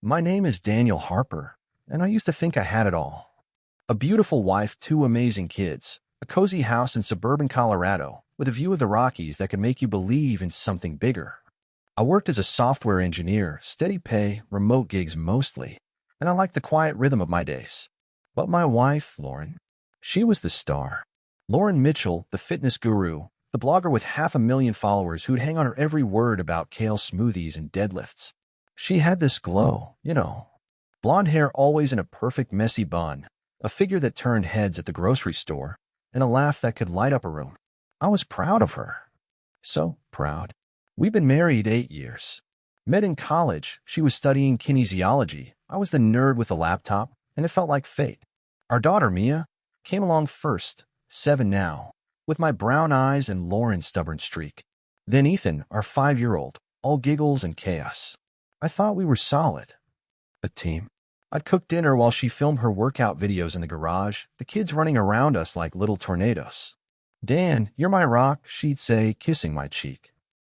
My name is Daniel Harper, and I used to think I had it all. A beautiful wife, two amazing kids, a cozy house in suburban Colorado with a view of the Rockies that could make you believe in something bigger. I worked as a software engineer, steady pay, remote gigs mostly, and I liked the quiet rhythm of my days. But my wife, Lauren, she was the star. Lauren Mitchell, the fitness guru, the blogger with 500,000 followers who'd hang on her every word about kale smoothies and deadlifts. She had this glow, blonde hair always in a perfect messy bun, a figure that turned heads at the grocery store, and a laugh that could light up a room. I was proud of her. So proud. We've been married 8 years. Met in college, she was studying kinesiology. I was the nerd with the laptop, and it felt like fate. Our daughter, Mia, came along first, 7 now, with my brown eyes and Lauren's stubborn streak. Then Ethan, our 5-year-old, all giggles and chaos. I thought we were solid. A team. I'd cook dinner while she filmed her workout videos in the garage, the kids running around us like little tornadoes. "Dan, you're my rock," she'd say, kissing my cheek.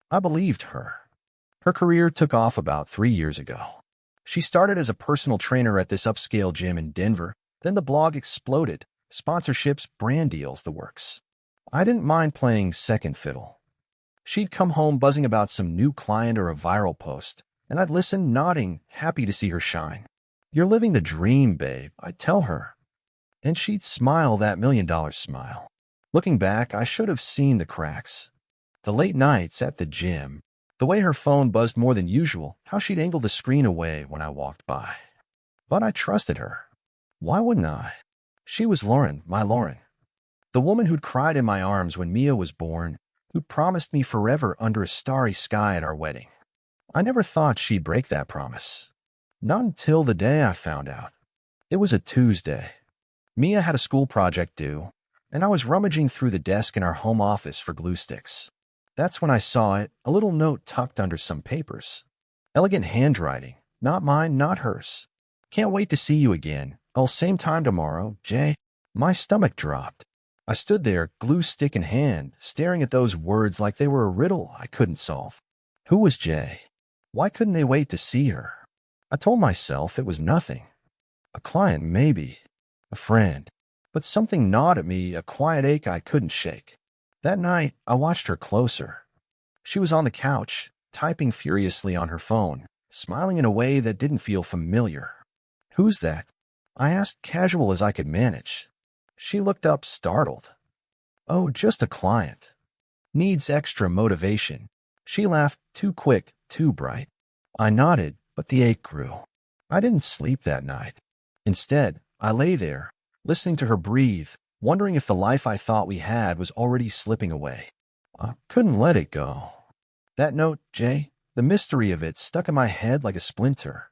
I believed her. Her career took off about 3 years ago. She started as a personal trainer at this upscale gym in Denver. Then the blog exploded. Sponsorships, brand deals, the works. I didn't mind playing second fiddle. She'd come home buzzing about some new client or a viral post, and I'd listen, nodding, happy to see her shine. "You're living the dream, babe," I'd tell her. And she'd smile that $1,000,000 smile. Looking back, I should have seen the cracks. The late nights at the gym, the way her phone buzzed more than usual, how she'd angle the screen away when I walked by. But I trusted her. Why wouldn't I? She was Lauren, my Lauren. The woman who'd cried in my arms when Mia was born, who'd promised me forever under a starry sky at our wedding. I never thought she'd break that promise. Not until the day I found out. It was a Tuesday. Mia had a school project due, and I was rummaging through the desk in our home office for glue sticks. That's when I saw it, a little note tucked under some papers. Elegant handwriting, not mine, not hers. "Can't wait to see you again. Same time tomorrow, Jay." My stomach dropped. I stood there, glue stick in hand, staring at those words like they were a riddle I couldn't solve. Who was Jay? Why couldn't they wait to see her? I told myself it was nothing. A client, maybe. A friend. But something gnawed at me, a quiet ache I couldn't shake. That night, I watched her closer. She was on the couch, typing furiously on her phone, smiling in a way that didn't feel familiar. "Who's that?" I asked, casual as I could manage. She looked up, startled. "Oh, just a client. Needs extra motivation." She laughed, too quick, too bright. I nodded, but the ache grew. I didn't sleep that night. Instead, I lay there, listening to her breathe, wondering if the life I thought we had was already slipping away. I couldn't let it go. That note, Jay, the mystery of it stuck in my head like a splinter.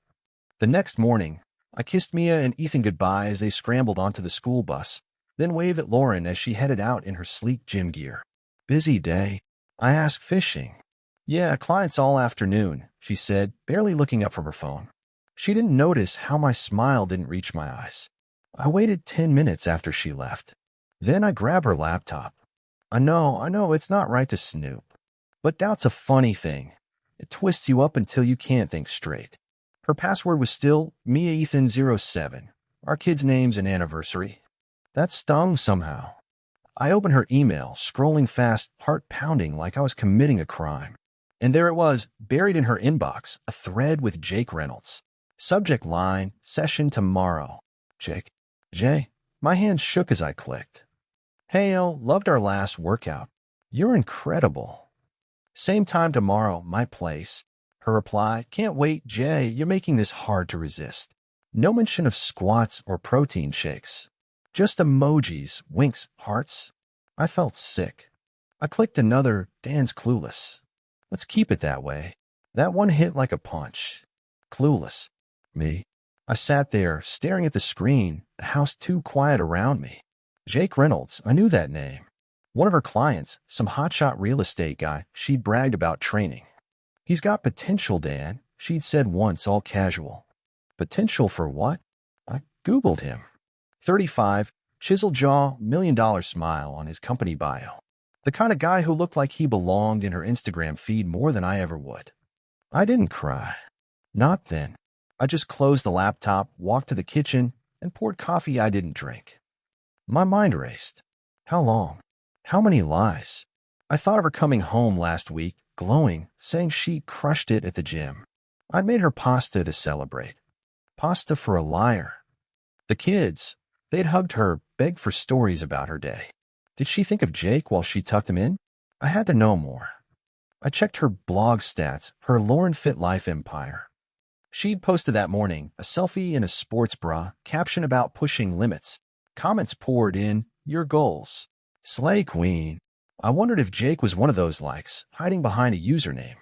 The next morning, I kissed Mia and Ethan goodbye as they scrambled onto the school bus, then waved at Lauren as she headed out in her sleek gym gear. "Busy day?" I asked, fishing. "Yeah, clients all afternoon," she said, barely looking up from her phone. She didn't notice how my smile didn't reach my eyes. I waited 10 minutes after she left. Then I grabbed her laptop. I know, it's not right to snoop. But doubt's a funny thing. It twists you up until you can't think straight. Her password was still MiaEthan07, our kids' names and anniversary. That stung somehow. I opened her email, scrolling fast, heart pounding like I was committing a crime. And there it was, buried in her inbox, a thread with Jake Reynolds. Subject line, "Session tomorrow." Jake. Jay. My hand shook as I clicked. "Hey, loved our last workout. You're incredible." "Same time tomorrow, my place." Her reply, "Can't wait, Jay. You're making this hard to resist." No mention of squats or protein shakes. Just emojis, winks, hearts. I felt sick. I clicked another, "Dan's clueless." Let's keep it that way. That one hit like a punch. Clueless. Me. I sat there, staring at the screen, the house too quiet around me. Jake Reynolds, I knew that name. One of her clients, some hotshot real estate guy she'd bragged about training. "He's got potential, Dan," she'd said once, all casual. Potential for what? I Googled him. 35, chiseled jaw, $1,000,000 smile on his company bio. The kind of guy who looked like he belonged in her Instagram feed more than I ever would. I didn't cry. Not then. I just closed the laptop, walked to the kitchen, and poured coffee I didn't drink. My mind raced. How long? How many lies? I thought of her coming home last week, glowing, saying she crushed it at the gym. I'd made her pasta to celebrate. Pasta for a liar. The kids, they'd hugged her, begged for stories about her day. Did she think of Jake while she tucked him in? I had to know more. I checked her blog stats, her Lauren Fit Life empire. She'd posted that morning a selfie in a sports bra, caption about pushing limits. Comments poured in, your goals. Slay Queen. I wondered if Jake was one of those likes, hiding behind a username.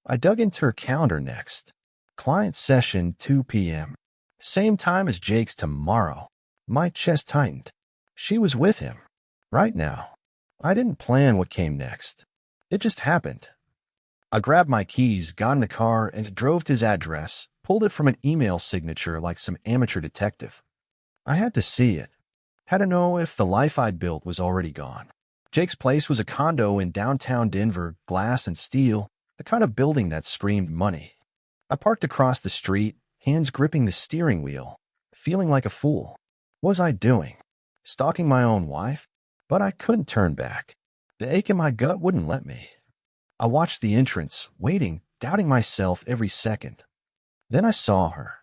I dug into her calendar next. Client session 2 p.m. Same time as Jake's tomorrow. My chest tightened. She was with him. Right now. I didn't plan what came next. It just happened. I grabbed my keys, got in the car, and drove to his address, pulled it from an email signature like some amateur detective. I had to see it. Had to know if the life I'd built was already gone. Jake's place was a condo in downtown Denver, glass and steel, the kind of building that screamed money. I parked across the street, hands gripping the steering wheel, feeling like a fool. What was I doing? Stalking my own wife? But I couldn't turn back. The ache in my gut wouldn't let me. I watched the entrance, waiting, doubting myself every second. Then I saw her.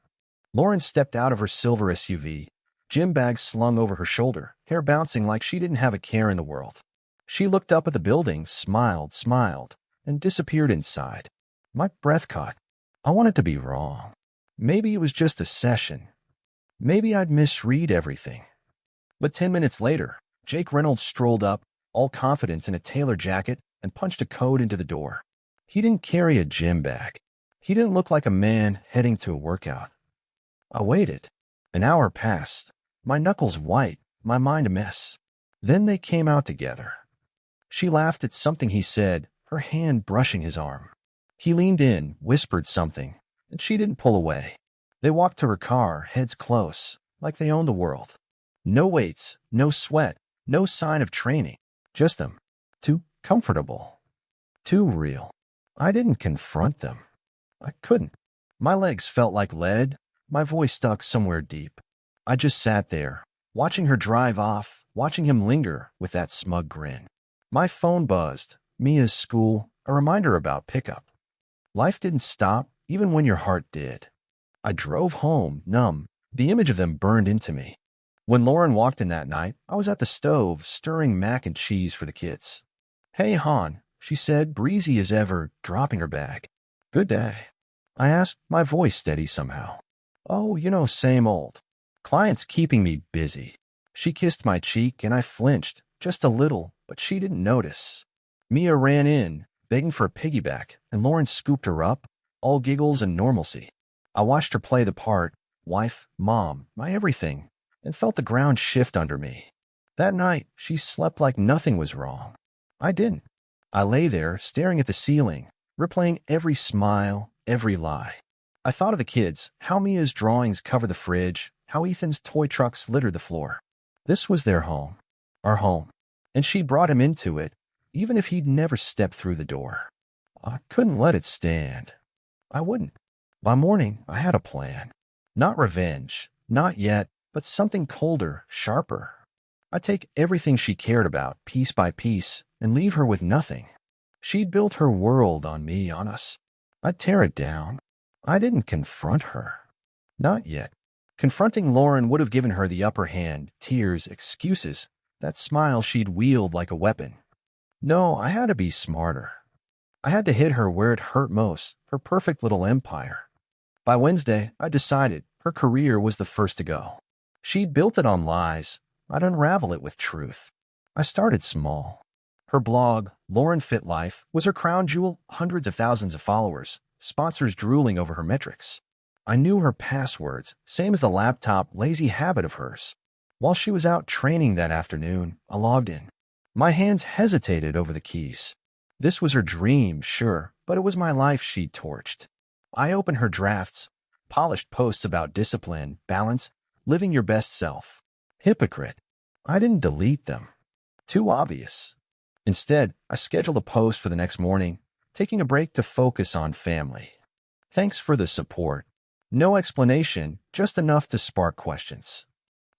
Lauren stepped out of her silver SUV, gym bag slung over her shoulder, hair bouncing like she didn't have a care in the world. She looked up at the building, smiled, and disappeared inside. My breath caught. I wanted to be wrong. Maybe it was just a session. Maybe I'd misread everything. But 10 minutes later, Jake Reynolds strolled up, all confidence in a tailor jacket, and punched a code into the door. He didn't carry a gym bag. He didn't look like a man heading to a workout. I waited. An hour passed. My knuckles white, my mind a mess. Then they came out together. She laughed at something he said, her hand brushing his arm. He leaned in, whispered something, and she didn't pull away. They walked to her car, heads close, like they owned the world. No weights, no sweat, no sign of training. Just them. Too comfortable. Too real. I didn't confront them. I couldn't. My legs felt like lead, my voice stuck somewhere deep. I just sat there, watching her drive off, watching him linger with that smug grin. My phone buzzed. Mia's school, a reminder about pickup. Life didn't stop, even when your heart did. I drove home, numb. The image of them burned into me. When Lauren walked in that night, I was at the stove, stirring mac and cheese for the kids. Hey, Han, she said, breezy as ever, dropping her bag. Good day. I asked, my voice steady somehow. Oh, same old. Clients keeping me busy. She kissed my cheek, and I flinched, just a little, but she didn't notice. Mia ran in, begging for a piggyback, and Lauren scooped her up, all giggles and normalcy. I watched her play the part, wife, mom, my everything, and felt the ground shift under me. That night, she slept like nothing was wrong. I didn't. I lay there, staring at the ceiling, replaying every smile, every lie. I thought of the kids, how Mia's drawings cover the fridge, how Ethan's toy trucks littered the floor. This was their home, our home, and she brought him into it, even if he'd never stepped through the door. I couldn't let it stand. I wouldn't. By morning, I had a plan. Not revenge, not yet, but something colder, sharper. I'd take everything she cared about, piece by piece, and leave her with nothing. She'd built her world on me, on us. I'd tear it down. I didn't confront her. Not yet. Confronting Lauren would have given her the upper hand, tears, excuses, that smile she'd wield like a weapon. No, I had to be smarter. I had to hit her where it hurt most, her perfect little empire. By Wednesday, I decided her career was the first to go. She'd built it on lies. I'd unravel it with truth. I started small. Her blog, Lauren Fit Life, was her crown jewel, hundreds of thousands of followers, sponsors drooling over her metrics. I knew her passwords, same as the laptop lazy habit of hers. While she was out training that afternoon, I logged in. My hands hesitated over the keys. This was her dream, sure, but it was my life she'd torched. I opened her drafts, polished posts about discipline, balance, living your best self. Hypocrite. I didn't delete them. Too obvious. Instead, I scheduled a post for the next morning, taking a break to focus on family. Thanks for the support. No explanation, just enough to spark questions.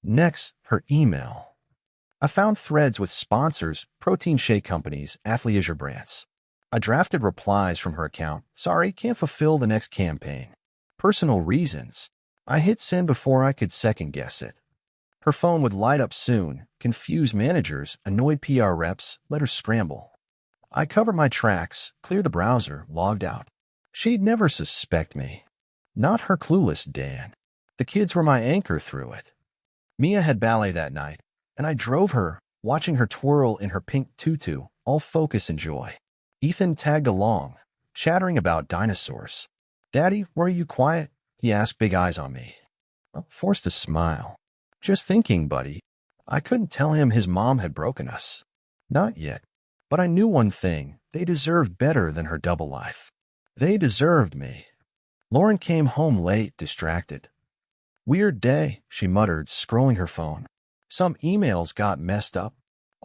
Next, her email. I found threads with sponsors, protein shake companies, athleisure brands. I drafted replies from her account. Sorry, can't fulfill the next campaign. Personal reasons. I hit send before I could second guess it. Her phone would light up soon, confuse managers, annoyed PR reps, let her scramble. I covered my tracks, cleared the browser, logged out. She'd never suspect me. Not her clueless Dan. The kids were my anchor through it. Mia had ballet that night, and I drove her, watching her twirl in her pink tutu, all focus and joy. Ethan tagged along, chattering about dinosaurs. Daddy, were you quiet? He asked, big eyes on me. I forced a smile. Just thinking, buddy. I couldn't tell him his mom had broken us. Not yet. But I knew one thing. They deserved better than her double life. They deserved me. Lauren came home late, distracted. Weird day, she muttered, scrolling her phone. Some emails got messed up.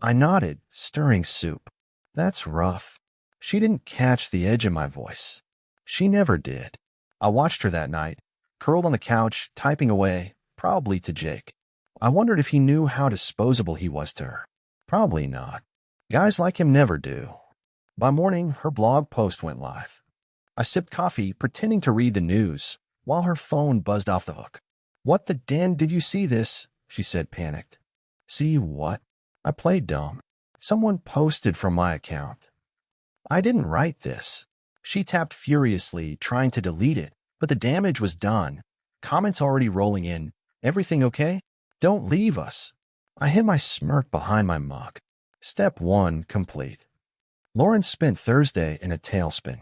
I nodded, stirring soup. That's rough. She didn't catch the edge of my voice. She never did. I watched her that night, curled on the couch, typing away, probably to Jake. I wondered if he knew how disposable he was to her. Probably not. Guys like him never do. By morning, her blog post went live. I sipped coffee, pretending to read the news, while her phone buzzed off the hook. What the Dan did you see this? She said, panicked. See what? I played dumb. Someone posted from my account. I didn't write this. She tapped furiously, trying to delete it, but the damage was done. Comments already rolling in. Everything okay? Don't leave us. I hid my smirk behind my mug. Step 1 complete. Lauren spent Thursday in a tailspin.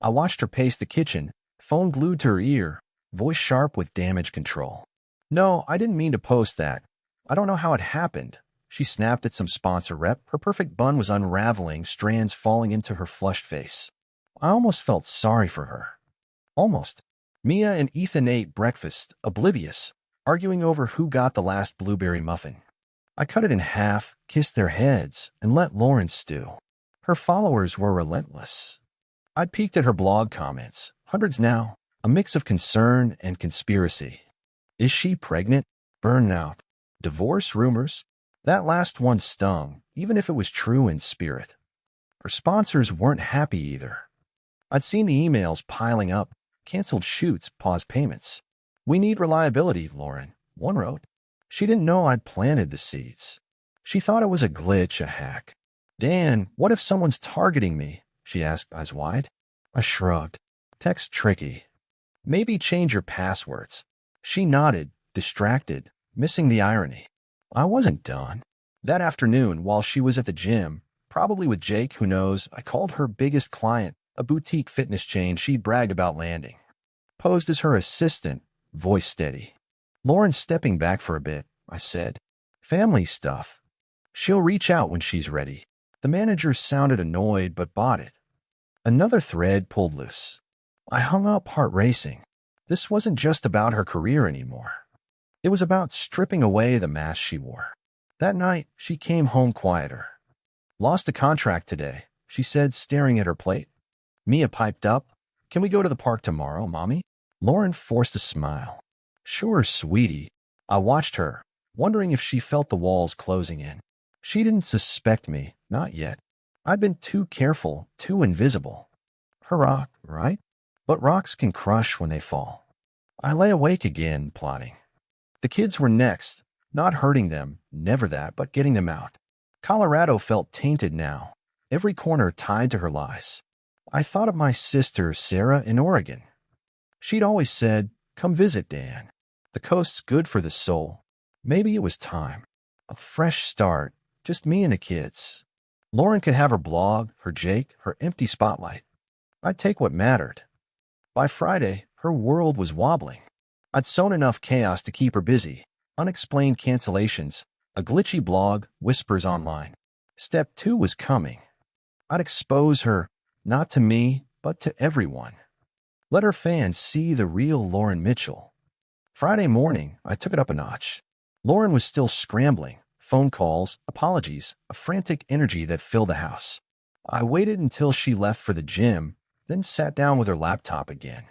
I watched her pace the kitchen, phone glued to her ear, voice sharp with damage control. No, I didn't mean to post that. I don't know how it happened. She snapped at some sponsor rep. Her perfect bun was unraveling, strands falling into her flushed face. I almost felt sorry for her. Almost. Mia and Ethan ate breakfast, oblivious, arguing over who got the last blueberry muffin. I cut it in half, kissed their heads, and let Lauren stew. Her followers were relentless. I'd peeked at her blog comments, hundreds now, a mix of concern and conspiracy. Is she pregnant? Burnout? Divorce rumors? That last one stung, even if it was true in spirit. Her sponsors weren't happy either. I'd seen the emails piling up, canceled shoots, paused payments. We need reliability, Lauren, one wrote. She didn't know I'd planted the seeds. She thought it was a glitch, a hack. Dan, what if someone's targeting me? She asked, eyes wide. I shrugged. Text tricky. Maybe change your passwords. She nodded, distracted, missing the irony. I wasn't done. That afternoon, while she was at the gym, probably with Jake, who knows, I called her biggest client, a boutique fitness chain she'd bragged about landing. Posed as her assistant, voice steady. Lauren's stepping back for a bit, I said. Family stuff. She'll reach out when she's ready. The manager sounded annoyed but bought it. Another thread pulled loose. I hung up, heart racing. This wasn't just about her career anymore. It was about stripping away the mask she wore. That night, she came home quieter. Lost a contract today, she said, staring at her plate. Mia piped up. Can we go to the park tomorrow, Mommy? Lauren forced a smile. Sure, sweetie. I watched her, wondering if she felt the walls closing in. She didn't suspect me, not yet. I'd been too careful, too invisible. Her rock, right? But rocks can crush when they fall. I lay awake again, plotting. The kids were next, not hurting them, never that, but getting them out. Colorado felt tainted now, every corner tied to her lies. I thought of my sister, Sarah, in Oregon. She'd always said, come visit, Dan. The coast's good for the soul. Maybe it was time. A fresh start, just me and the kids. Lauren could have her blog, her Jake, her empty spotlight. I'd take what mattered. By Friday, her world was wobbling. I'd sown enough chaos to keep her busy. Unexplained cancellations, a glitchy blog, whispers online. Step 2 was coming. I'd expose her, not to me, but to everyone. Let her fans see the real Lauren Mitchell. Friday morning, I took it up a notch. Lauren was still scrambling. Phone calls, apologies, a frantic energy that filled the house. I waited until she left for the gym, then sat down with her laptop again.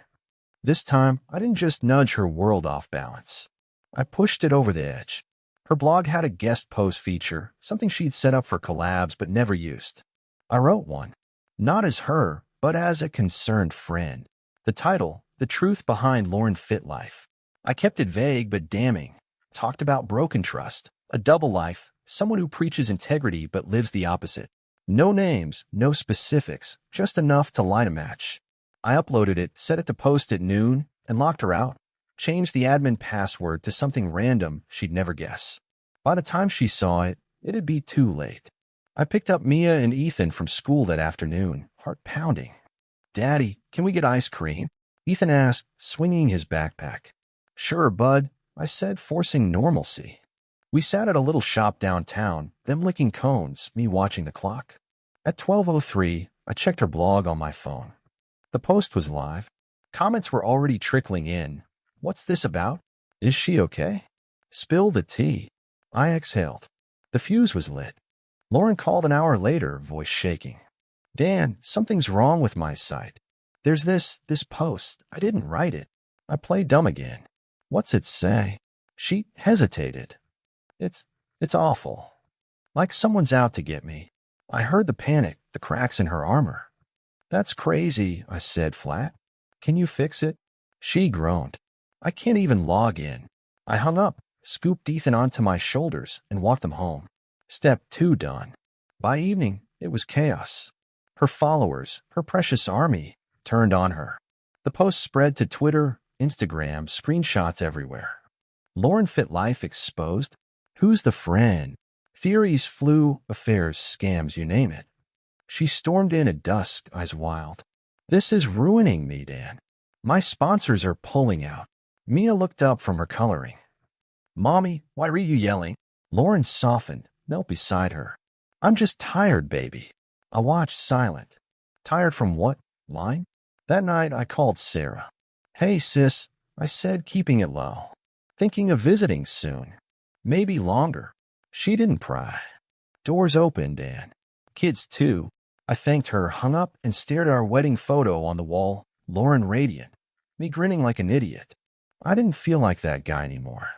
This time, I didn't just nudge her world off balance. I pushed it over the edge. Her blog had a guest post feature, something she'd set up for collabs but never used. I wrote one, not as her, but as a concerned friend. The title, The Truth Behind Lauren Fit Life. I kept it vague but damning. Talked about broken trust, a double life, someone who preaches integrity but lives the opposite. No names, no specifics, just enough to light a match. I uploaded it, set it to post at noon, and locked her out. Changed the admin password to something random she'd never guess. By the time she saw it, it'd be too late. I picked up Mia and Ethan from school that afternoon, heart pounding. "Daddy, can we get ice cream?" Ethan asked, swinging his backpack. "Sure, bud," I said, forcing normalcy. We sat at a little shop downtown, them licking cones, me watching the clock. At 12:03, I checked her blog on my phone. The post was live. Comments were already trickling in. What's this about? Is she okay? Spill the tea. I exhaled. The fuse was lit. Lauren called an hour later, voice shaking. "Dan, something's wrong with my site. There's this post. I didn't write it." I played dumb again. "What's it say?" She hesitated. It's awful. Like someone's out to get me." I heard the panic, the cracks in her armor. "That's crazy," I said flat. "Can you fix it?" She groaned. "I can't even log in." I hung up, scooped Ethan onto my shoulders, and walked them home. Step 2 done. By evening, it was chaos. Her followers, her precious army, turned on her. The post spread to Twitter, Instagram, screenshots everywhere. Lauren Fit Life exposed. Who's the friend? Theories flew, affairs, scams, you name it. She stormed in at dusk, eyes wild. "This is ruining me, Dan. My sponsors are pulling out." Mia looked up from her coloring. "Mommy, why are you yelling?" Lauren softened, knelt beside her. "I'm just tired, baby." I watched, silent. Tired from what? Lying? That night, I called Sarah. "Hey, sis," I said, keeping it low. "Thinking of visiting soon. Maybe longer." She didn't pry. Doors opened, and kids too. I thanked her, hung up, and stared at our wedding photo on the wall, Lauren radiant, me grinning like an idiot. I didn't feel like that guy anymore.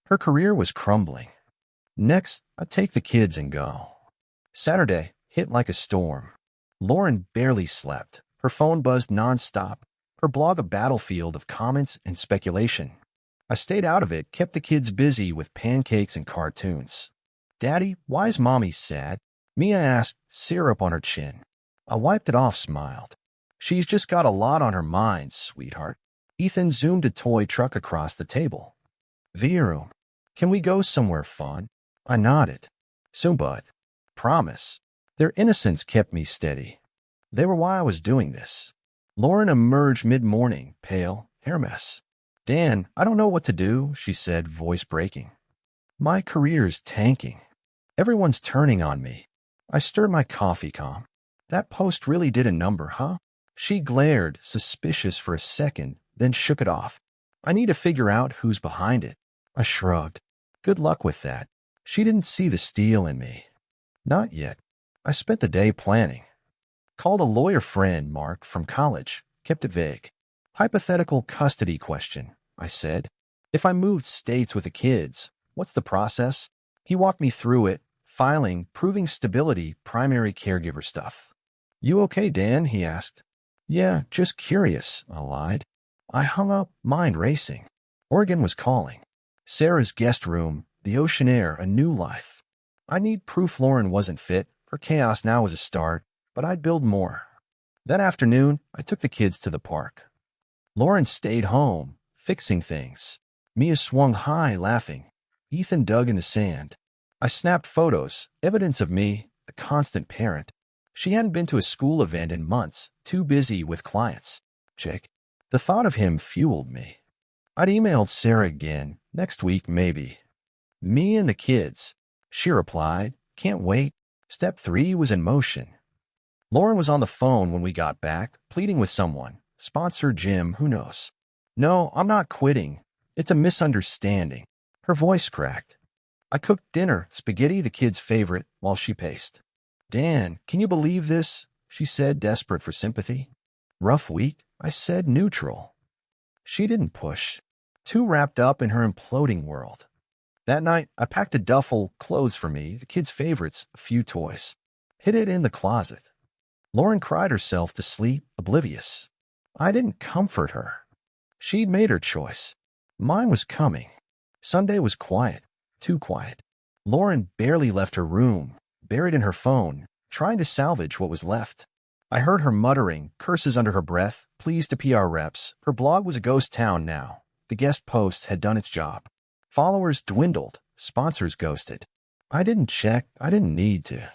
Her career was crumbling. Next, I'd take the kids and go. Saturday hit like a storm. Lauren barely slept. Her phone buzzed nonstop, her blog a battlefield of comments and speculation. I stayed out of it, kept the kids busy with pancakes and cartoons. "Daddy, why's Mommy sad?" Mia asked, syrup on her chin. I wiped it off, smiled. "She's just got a lot on her mind, sweetheart." Ethan zoomed a toy truck across the table. "Virum, can we go somewhere fun?" I nodded. "Soon, bud. Promise." Their innocence kept me steady. They were why I was doing this. Lauren emerged mid-morning, pale, hair mess. "Dan, I don't know what to do," she said, voice breaking. "My career's tanking. Everyone's turning on me." I stirred my coffee calm. "That post really did a number, huh?" She glared, suspicious for a second, then shook it off. "I need to figure out who's behind it." I shrugged. "Good luck with that." She didn't see the steel in me. Not yet. I spent the day planning. Called a lawyer friend, Mark, from college. Kept it vague. "Hypothetical custody question," I said. "If I moved states with the kids, what's the process?" He walked me through it, filing, proving stability, primary caregiver stuff. "You okay, Dan?" he asked. "Yeah, just curious," I lied. I hung up, mind racing. Oregon was calling. Sarah's guest room, the ocean air, a new life. I need proof Lauren wasn't fit. Her chaos now was a start, but I'd build more. That afternoon, I took the kids to the park. Lauren stayed home, fixing things. Mia swung high, laughing. Ethan dug in the sand. I snapped photos, evidence of me, a constant parent. She hadn't been to a school event in months, too busy with clients. Check. The thought of him fueled me. I'd emailed Sarah again, next week maybe. "Me and the kids." She replied, "Can't wait." Step 3 was in motion. Lauren was on the phone when we got back, pleading with someone. Sponsor, Jim, who knows? "No, I'm not quitting. It's a misunderstanding." Her voice cracked. I cooked dinner, spaghetti, the kids' favorite, while she paced. "Dan, can you believe this?" she said, desperate for sympathy. "Rough week," I said, neutral. She didn't push. Too wrapped up in her imploding world. That night, I packed a duffel, clothes for me, the kids' favorites, a few toys. Hid it in the closet. Lauren cried herself to sleep, oblivious. I didn't comfort her. She'd made her choice. Mine was coming. Sunday was quiet, too quiet. Lauren barely left her room, buried in her phone, trying to salvage what was left. I heard her muttering, curses under her breath, pleas to PR reps. Her blog was a ghost town now. The guest post had done its job. Followers dwindled, sponsors ghosted. I didn't check, I didn't need to.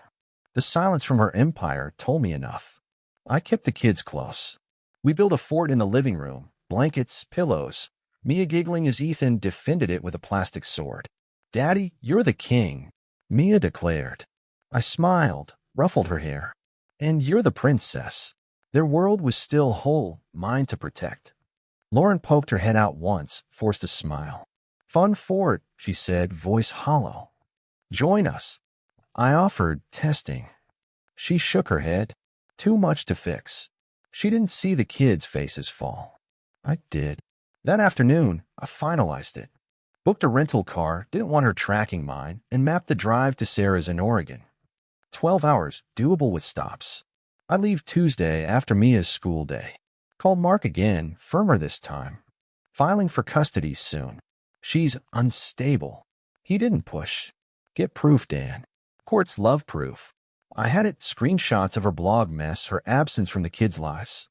The silence from her empire told me enough. I kept the kids close. We built a fort in the living room, blankets, pillows. Mia giggling as Ethan defended it with a plastic sword. "Daddy, you're the king," Mia declared. I smiled, ruffled her hair. "And you're the princess." Their world was still whole, mine to protect. Lauren poked her head out once, forced a smile. "Fun fort," she said, voice hollow. "Join us." I offered, testing. She shook her head. Too much to fix. She didn't see the kids' faces fall. I did. That afternoon, I finalized it. Booked a rental car, didn't want her tracking mine, and mapped the drive to Sarah's in Oregon. 12 hours, doable with stops. I leave Tuesday after Mia's school day. Called Mark again, firmer this time. Filing for custody soon. She's unstable. He didn't push. Get proof, Dan. Courts love proof. I had it, screenshots of her blog mess, her absence from the kids' lives.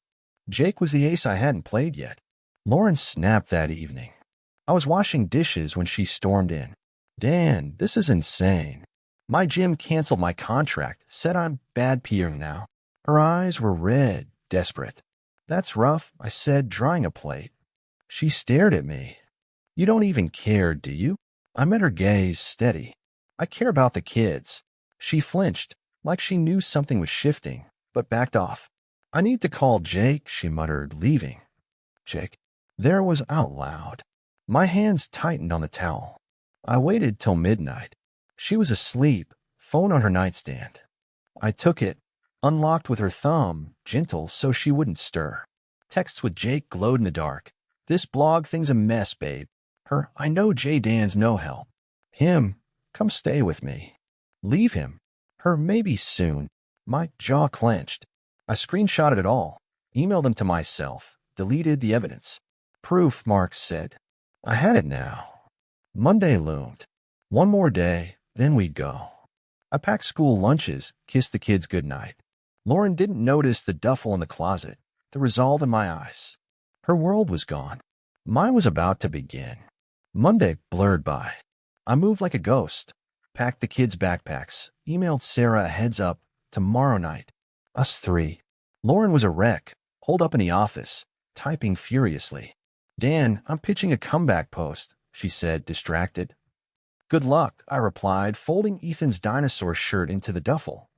Jake was the ace I hadn't played yet. Lauren snapped that evening. I was washing dishes when she stormed in. "Dan, this is insane. My gym canceled my contract, said I'm bad PR now." Her eyes were red, desperate. "That's rough," I said, drying a plate. She stared at me. "You don't even care, do you?" I met her gaze, steady. "I care about the kids." She flinched, like she knew something was shifting, but backed off. "I need to call Jake," she muttered, leaving. "Jake." There was out loud. My hands tightened on the towel. I waited till midnight. She was asleep, phone on her nightstand. I took it, unlocked with her thumb, gentle so she wouldn't stir. Texts with Jake glowed in the dark. "This blog thing's a mess, babe." Her, "I know J. Dan's no help." Him, "Come stay with me." Leave him. Her, "Maybe soon." My jaw clenched. I screenshotted it all, emailed them to myself, deleted the evidence. "Proof," Mark said. I had it now. Monday loomed. One more day, then we'd go. I packed school lunches, kissed the kids goodnight. Lauren didn't notice the duffel in the closet, the resolve in my eyes. Her world was gone. Mine was about to begin. Monday blurred by. I moved like a ghost, packed the kids' backpacks, emailed Sarah a heads up, tomorrow night. Us three. Lauren was a wreck, holed up in the office, typing furiously. "Dan, I'm pitching a comeback post," she said, distracted. "Good luck," I replied, folding Ethan's dinosaur shirt into the duffel.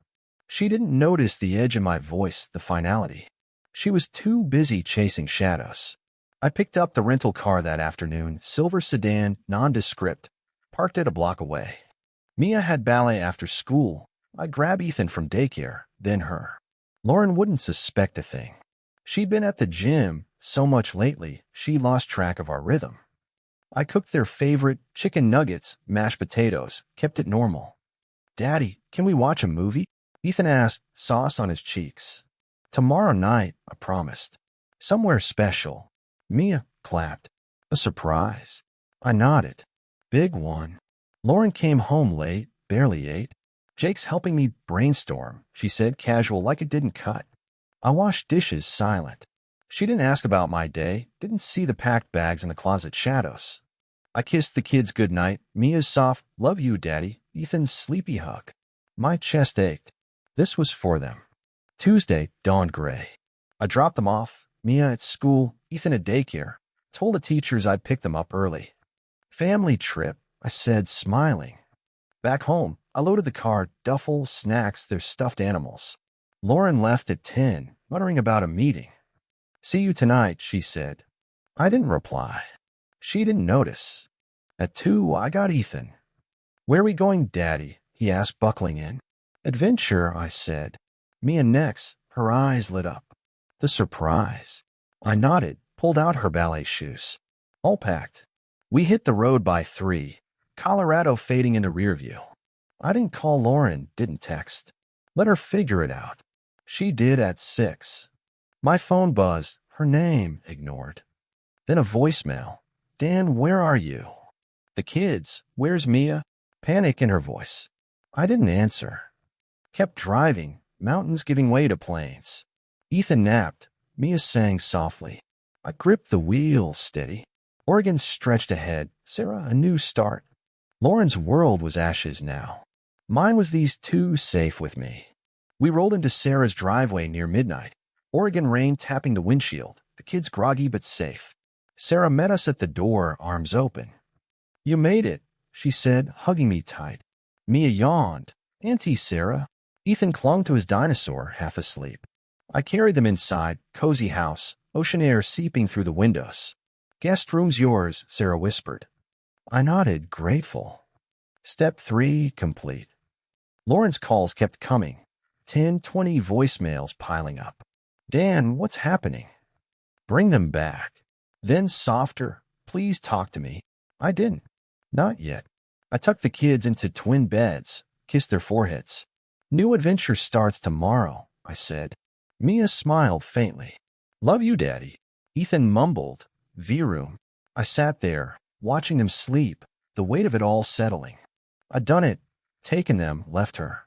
She didn't notice the edge in my voice, the finality. She was too busy chasing shadows. I picked up the rental car that afternoon, silver sedan, nondescript, parked it a block away. Mia had ballet after school. I'd grab Ethan from daycare, then her. Lauren wouldn't suspect a thing. She'd been at the gym so much lately, she lost track of our rhythm. I cooked their favorite chicken nuggets, mashed potatoes, kept it normal. "Daddy, can we watch a movie?" Ethan asked, sauce on his cheeks. "Tomorrow night," I promised. "Somewhere special." Mia clapped. "A surprise." I nodded. "Big one." Lauren came home late, barely ate. "Jake's helping me brainstorm," she said, casual, like it didn't cut. I washed dishes, silent. She didn't ask about my day, didn't see the packed bags in the closet shadows. I kissed the kids goodnight, Mia's soft, "Love you, Daddy," Ethan's sleepy hug. My chest ached. This was for them. Tuesday dawned gray. I dropped them off, Mia at school, Ethan at daycare, told the teachers I'd pick them up early. "Family trip," I said, smiling. Back home, I loaded the car, duffel, snacks, their stuffed animals. Lauren left at 10, muttering about a meeting. "See you tonight," she said. I didn't reply. She didn't notice. At 2, I got Ethan. "Where are we going, Daddy?" he asked, buckling in. "Adventure," I said. Mia next, her eyes lit up. The surprise. I nodded, pulled pulled out her ballet shoes. All packed. We hit the road by 3, Colorado fading into rear view. I didn't call Lauren, didn't text. Let her figure it out. She did at 6. My phone buzzed, her name ignored. Then a voicemail. Dan, where are you? The kids, where's Mia? Panic in her voice. I didn't answer. Kept driving, mountains giving way to plains. Ethan napped. Mia sang softly. I gripped the wheel steady. Oregon stretched ahead. Sarah, a new start. Lauren's world was ashes now. Mine was these two safe with me. We rolled into Sarah's driveway near midnight. Oregon rain tapping the windshield. The kids groggy but safe. Sarah met us at the door, arms open. You made it, she said, hugging me tight. Mia yawned. Auntie Sarah. Ethan clung to his dinosaur, half asleep. I carried them inside, cozy house, ocean air seeping through the windows. Guest room's yours, Sarah whispered. I nodded, grateful. Step 3 complete. Lauren's calls kept coming. 10, 20 voicemails piling up. Dan, what's happening? Bring them back. Then softer, please talk to me. I didn't. Not yet. I tucked the kids into twin beds, kissed their foreheads. New adventure starts tomorrow, I said. Mia smiled faintly. Love you, Daddy. Ethan mumbled. V-room. I sat there, watching them sleep, the weight of it all settling. I'd done it, taken them, left her.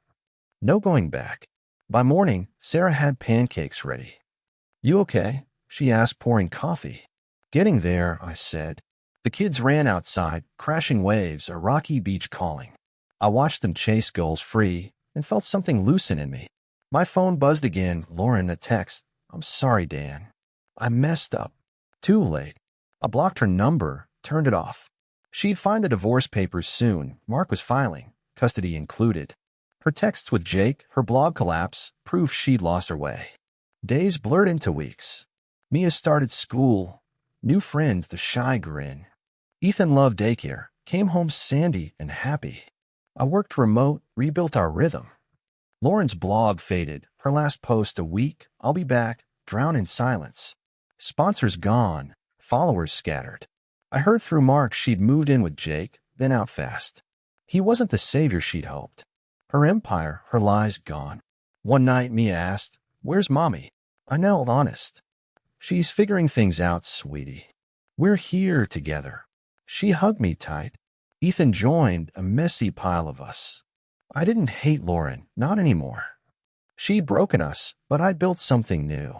No going back. By morning, Sarah had pancakes ready. You okay? She asked, pouring coffee. Getting there, I said. The kids ran outside, crashing waves, a rocky beach calling. I watched them chase gulls free and felt something loosen in me. My phone buzzed again, Lauren a text. I'm sorry, Dan. I messed up. Too late. I blocked her number, turned it off. She'd find the divorce papers soon. Mark was filing, custody included. Her texts with Jake, her blog collapse, proof she'd lost her way. Days blurred into weeks. Mia started school. New friends, the shy grin. Ethan loved daycare, came home sandy and happy. I worked remote, rebuilt our rhythm. Lauren's blog faded, her last post a week, I'll be back, drown in silence. Sponsors gone, followers scattered. I heard through Mark she'd moved in with Jake, then out fast. He wasn't the savior she'd hoped. Her empire, her lies gone. One night Mia asked, where's Mommy? I knelt honest. She's figuring things out, sweetie. We're here together. She hugged me tight. Ethan joined, a messy pile of us. I didn't hate Lauren, not anymore. She'd broken us, but I'd built something new.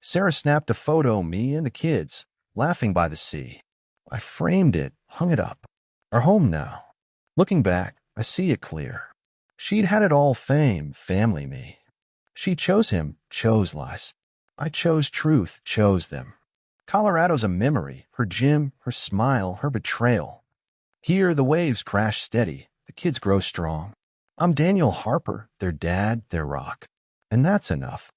Sarah snapped a photo, me and the kids, laughing by the sea. I framed it, hung it up. Our home now. Looking back, I see it clear. She'd had it all, fame, family, me. She chose him, chose lies. I chose truth, chose them. Colorado's a memory, her gym, her smile, her betrayal. Here the waves crash steady, the kids grow strong. I'm Daniel Harper, their dad, their rock. And that's enough.